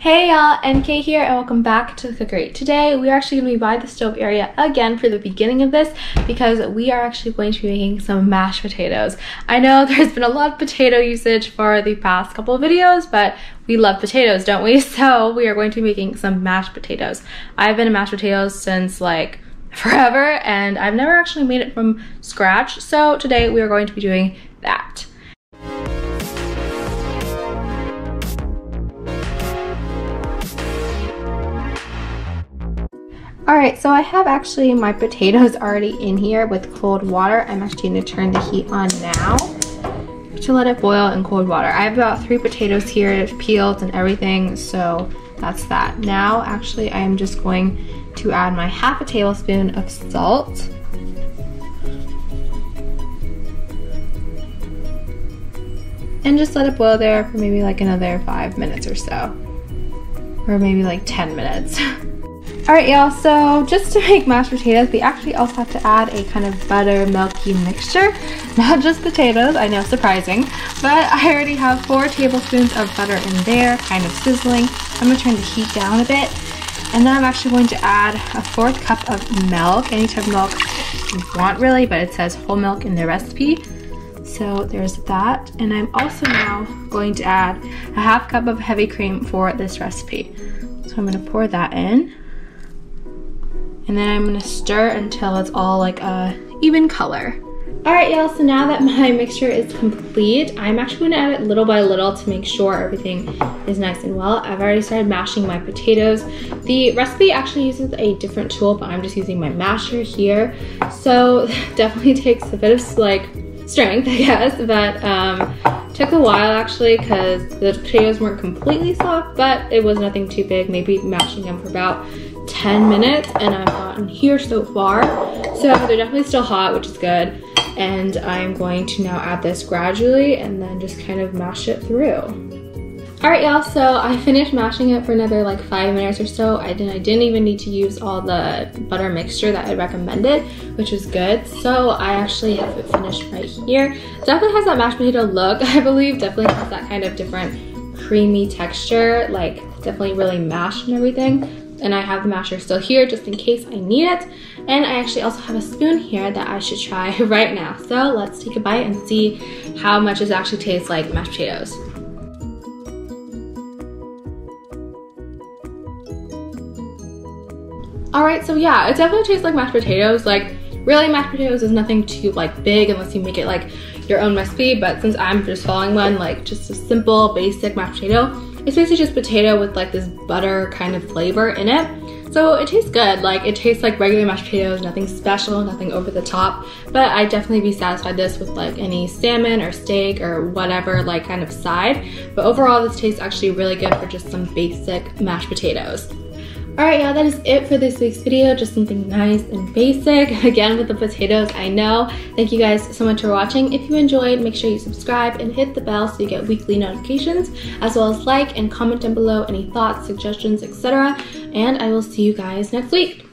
Hey y'all, NK here and welcome back to Cookery. Today we are actually going to be by the stove area again for the beginning of this because we are actually going to be making some mashed potatoes. I know there's been a lot of potato usage for the past couple of videos, but we love potatoes, don't we? So we are going to be making some mashed potatoes. I've been in mashed potatoes since like forever and I've never actually made it from scratch. So today we are going to be doing that. Alright, so I have actually my potatoes already in here with cold water. I'm actually going to turn the heat on now to let it boil in cold water. I have about 3 potatoes here peeled and everything, so that's that. Now, actually, I am just going to add my half a tablespoon of salt. And just let it boil there for maybe like another 5 minutes or so. Or maybe like 10 minutes. Alright y'all, so just to make mashed potatoes, we actually also have to add a kind of butter milky mixture. Not just potatoes, I know, surprising. But I already have 4 tablespoons of butter in there, kind of sizzling. I'm going to turn the heat down a bit. And then I'm actually going to add a 1/4 cup of milk, any type of milk you want really, but it says whole milk in the recipe. So there's that. And I'm also now going to add a 1/2 cup of heavy cream for this recipe. So I'm going to pour that in. And then I'm gonna stir until it's all like a even color. Alright y'all, so now that my mixture is complete, I'm actually gonna add it little by little to make sure everything is nice and well. I've already started mashing my potatoes. The recipe actually uses a different tool, but I'm just using my masher here. So definitely takes a bit of like strength, I guess, but took a while actually because the potatoes weren't completely soft, but it was nothing too big, maybe mashing them for about 10 minutes, and I've gotten here so far. So they're definitely still hot, which is good. And I'm going to now add this gradually and then just kind of mash it through. Alright y'all, so I finished mashing it for another like 5 minutes or so. I didn't even need to use all the butter mixture that I recommended, which was good. So I actually have it finished right here. It definitely has that mashed potato look, I believe. Definitely has that kind of different creamy texture, like definitely really mashed and everything. And I have the masher still here just in case I need it. And I actually also have a spoon here that I should try right now. So let's take a bite and see how much it actually tastes like mashed potatoes. Alright, so yeah, it definitely tastes like mashed potatoes. Like, really mashed potatoes is nothing too like big unless you make it like your own recipe. But since I'm just following one, like just a simple basic mashed potato, it's basically just potato with like this butter kind of flavor in it. So it tastes good. Like it tastes like regular mashed potatoes, nothing special, nothing over the top. But I'd definitely be satisfied this with like any salmon or steak or whatever like kind of side. But overall this tastes actually really good for just some basic mashed potatoes. Alright y'all, that is it for this week's video. Just something nice and basic. Again, with the potatoes, I know. Thank you guys so much for watching. If you enjoyed, make sure you subscribe and hit the bell so you get weekly notifications, as well as like and comment down below any thoughts, suggestions, etc. And I will see you guys next week.